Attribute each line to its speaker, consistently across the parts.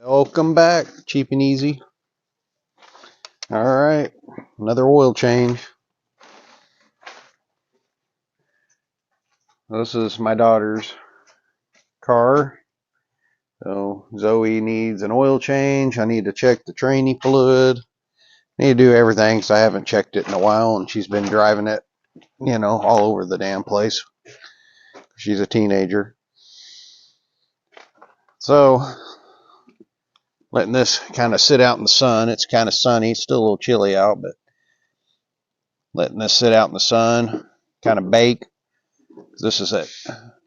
Speaker 1: Welcome back, cheap and easy. All right, another oil change. This is my daughter's car. So Zoe needs an oil change. I need to check the training fluid. I need to do everything because I haven't checked it in a while, and she's been driving it, all over the damn place. She's a teenager. So letting this kind of sit out in the sun. It's kind of sunny. It's still a little chilly out, but letting this sit out in the sun, kind of bake. This is that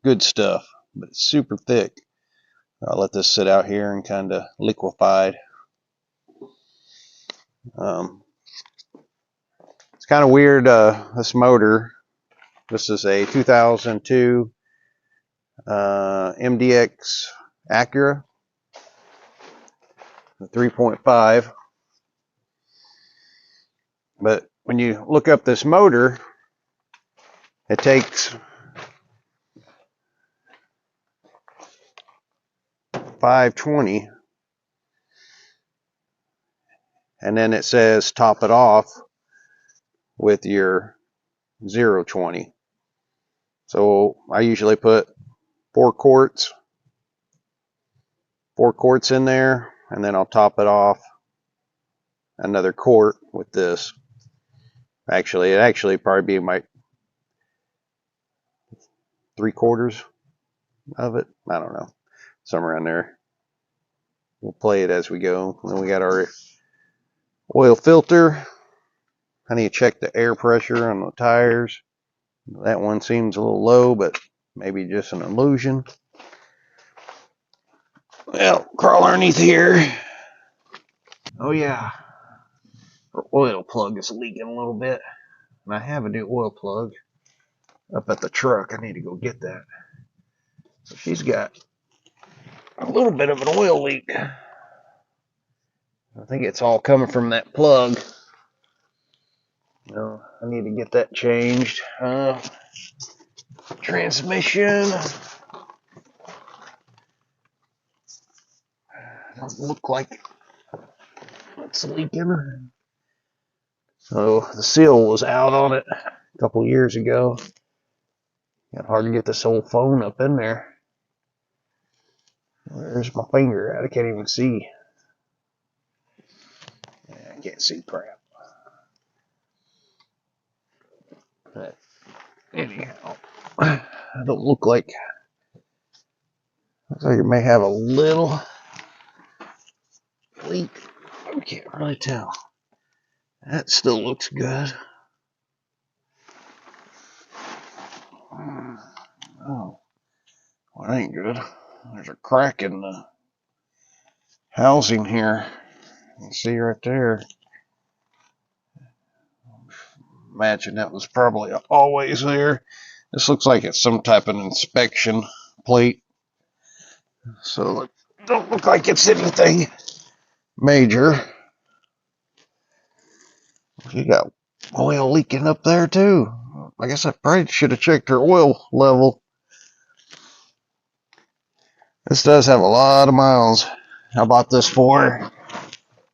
Speaker 1: good stuff, but it's super thick. I'll let this sit out here and kind of liquefied. It's kind of weird, this motor. This is a 2002 MDX Acura, 3.5. But when you look up this motor, it takes 520, and then it says top it off with your 020. So I usually put 4 quarts in there, and then I'll top it off another quart with this. Actually, it actually probably be my 3/4 of it. I don't know, somewhere around there. We'll play it as we go. And then we got our oil filter. I need to check the air pressure on the tires. That one seems a little low, but maybe just an illusion. Well, crawl underneath here. Oh yeah, our oil plug is leaking a little bit, and I have a new oil plug up at the truck. I need to go get that. So she's got a little bit of an oil leak. I think it's all coming from that plug. I need to get that changed. Transmission. Doesn't look like it's leaking. So the seal was out on it a couple years ago. Got hard to get this old phone up in there. Where's my finger at? I can't even see. Yeah, I can't see crap. But anyhow, I don't look like. Looks like it may have a little leak. I can't really tell. That still looks good. Oh, well, that ain't good. There's a crack in the housing here. You can see right there. Imagine that was probably always there. This looks like it's some type of inspection plate. So it don't look like it's anything major. You got oil leaking up there too. I guess I probably should have checked her oil level. This does have a lot of miles. I bought this for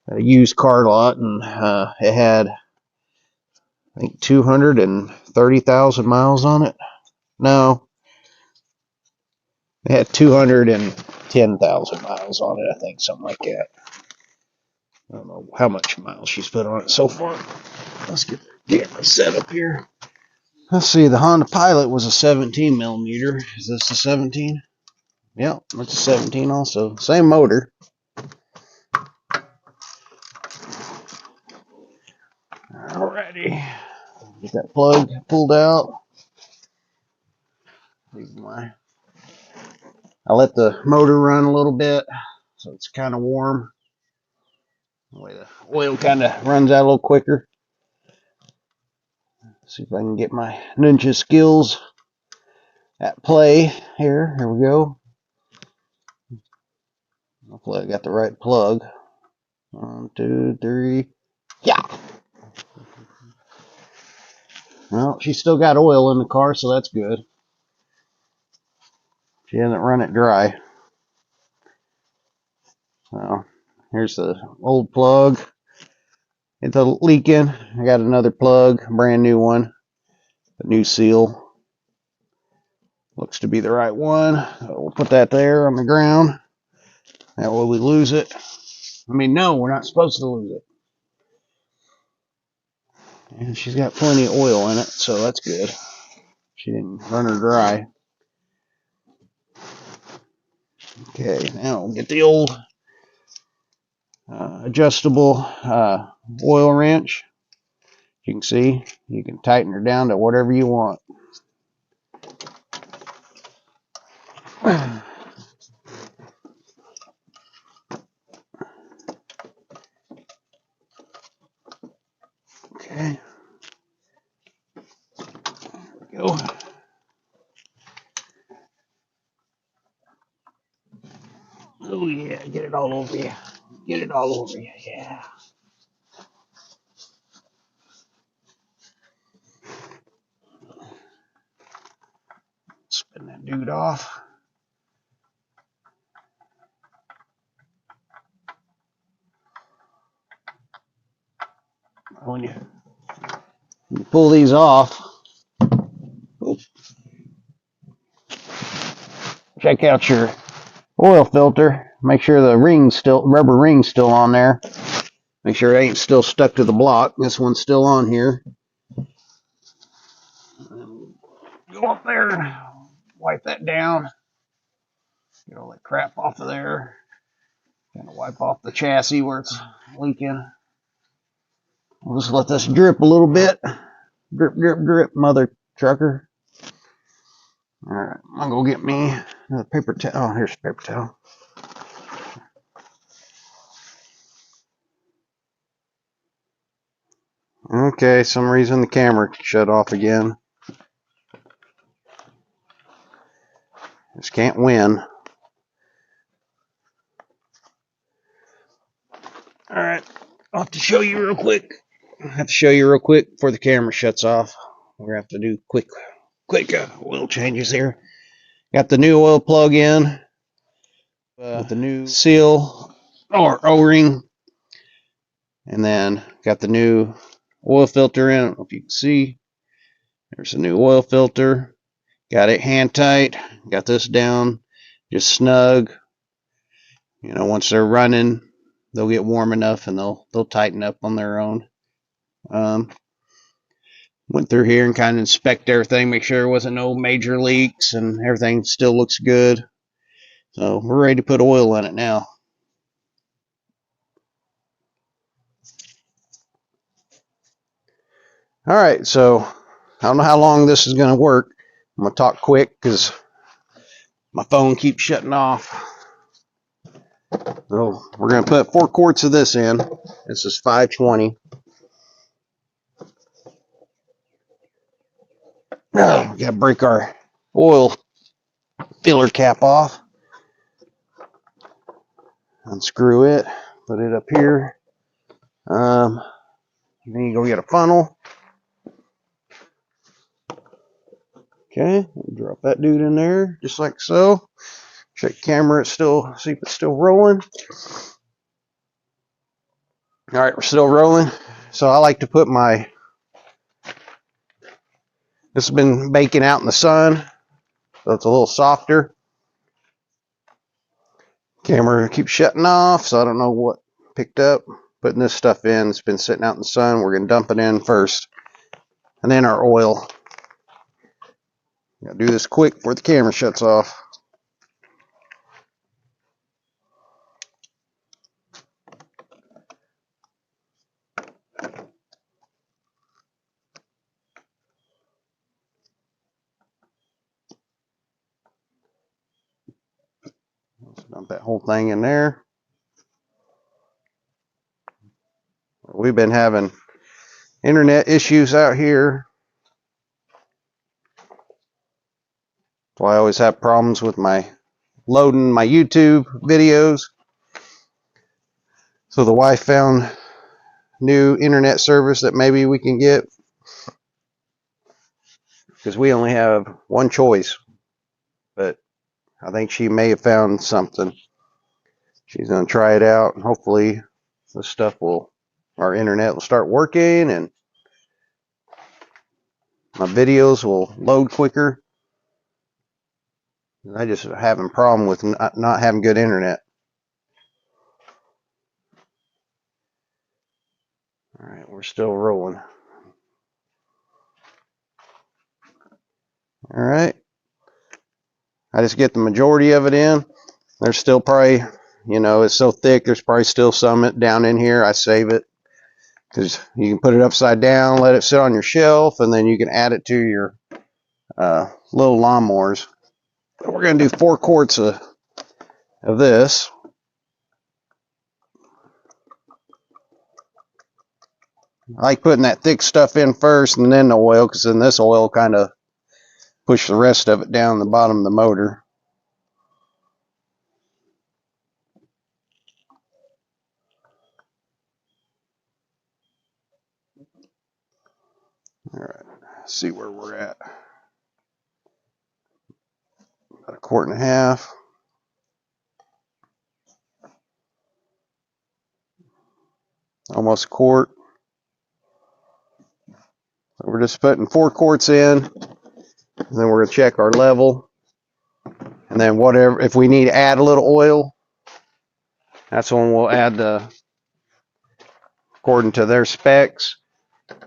Speaker 1: a used car lot, and it had, I think, 230,000 miles on it. No, it had 210,000 miles on it, I think, something like that. I don't know how much miles she's put on it so far. Let's get the camera set up here. Let's see, the Honda Pilot was a 17 millimeter. Is this a 17? Yep, that's a 17 also. Same motor. Alrighty. Get that plug pulled out. I let the motor run a little bit, so it's kind of warm. That way the oil kind of runs out a little quicker. See if I can get my ninja skills at play here. Here we go. Hopefully I got the right plug. 1, 2, 3. Yeah. Well, she's still got oil in the car, so that's good. She hasn't run it dry. So here's the old plug. It's leaking. I got another plug, a brand new one, a new seal. Looks to be the right one. So we'll put that there on the ground. That way we lose it. I mean, no, we're not supposed to lose it. And she's got plenty of oil in it, so that's good. She didn't run her dry. Okay, now we'll get the old adjustable oil wrench. You can see, you can tighten her down to whatever you want. Okay. There we go. Oh yeah, get it all over you. Get it all over you, yeah. Spin that dude off. When you pull these off, check out your oil filter. Make sure the rubber ring's still on there. Make sure it ain't still stuck to the block. This one's still on here. Go up there, wipe that down. Get all that crap off of there. Kind of wipe off the chassis where it's leaking. We'll just let this drip a little bit. Drip, drip, drip, mother trucker. Alright, I'm gonna go get me another paper towel. Oh, here's a paper towel. Okay, some reason the camera shut off again. Just can't win. Alright, I'll have to show you real quick. Before the camera shuts off. We're gonna have to do quick oil changes here. Got the new oil plug in with the new seal or O-ring, and then got the new oil filter in. I don't know if you can see. There's a new oil filter. Got it hand tight. Got this down just snug. You know, once they're running, they'll get warm enough and they'll tighten up on their own. Went through here and kind of inspect everything, make sure there wasn't no major leaks, and everything still looks good. So we're ready to put oil in it now. Alright, so I don't know how long this is going to work. I'm going to talk quick because my phone keeps shutting off. So we're going to put 4 quarts of this in. This is 520. Now we got to break our oil filler cap off. Unscrew it. Put it up here. Then you go get a funnel. Okay, drop that dude in there just like so. Check the camera, see if it's still rolling. All right, we're still rolling. So I like to put this has been baking out in the sun, so it's a little softer. Camera keeps shutting off, so I don't know what picked up. Putting this stuff in, it's been sitting out in the sun. We're gonna dump it in first, and then our oil. Gotta do this quick before the camera shuts off. Let's dump that whole thing in there. We've been having internet issues out here. That's why I always have problems with loading my YouTube videos. So the wife found new internet service that maybe we can get, because we only have one choice, but I think she may have found something. She's gonna try it out, and hopefully this stuff our internet will start working, and my videos will load quicker. I just having a problem with not having good internet. All right, we're still rolling. All right, I just get the majority of it in. There's still probably, it's so thick, there's probably still some down in here. I save it because you can put it upside down, let it sit on your shelf, and then you can add it to your little lawnmowers. We're going to do 4 quarts of this. I like putting that thick stuff in first and then the oil, because then this oil kind of push the rest of it down the bottom of the motor. All right, let's see where we're at. About 1.5 quarts. Almost 1 quart. So we're just putting 4 quarts in, and then we're going to check our level. And then whatever, if we need to add a little oil, that's when we'll add according to their specs.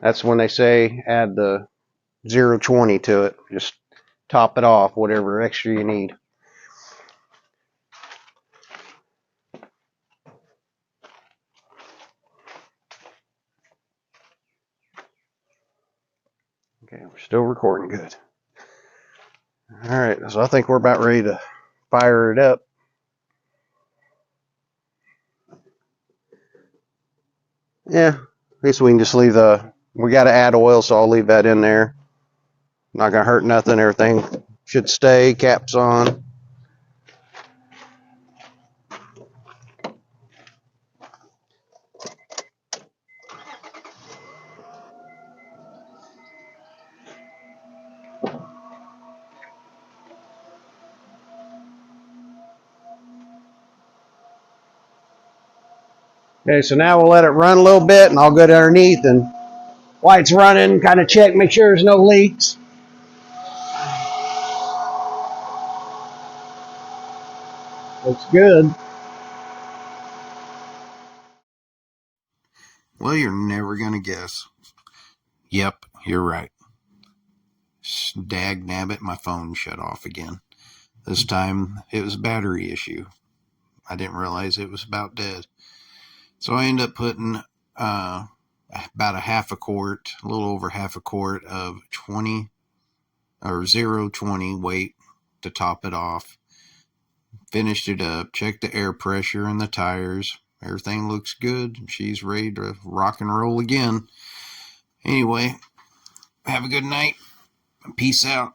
Speaker 1: That's when they say add the 0.20 to it. Just top it off, whatever extra you need. Okay, we're still recording good. All right, so I think we're about ready to fire it up. Yeah, I guess we can just leave we got to add oil, so I'll leave that in there. Not going to hurt nothing. Everything should stay, caps on. Okay, so now we'll let it run a little bit, and I'll go underneath and while it's running, kind of check, make sure there's no leaks. Looks good. Well, you're never going to guess. Yep, you're right. Dag nabbit, my phone shut off again. This time it was a battery issue. I didn't realize it was about dead. So I ended up putting about 1/2 quart, a little over 1/2 quart of 20 or 0.20 weight to top it off. Finished it up, checked the air pressure and the tires. Everything looks good. She's ready to rock and roll again. Anyway, have a good night. Peace out.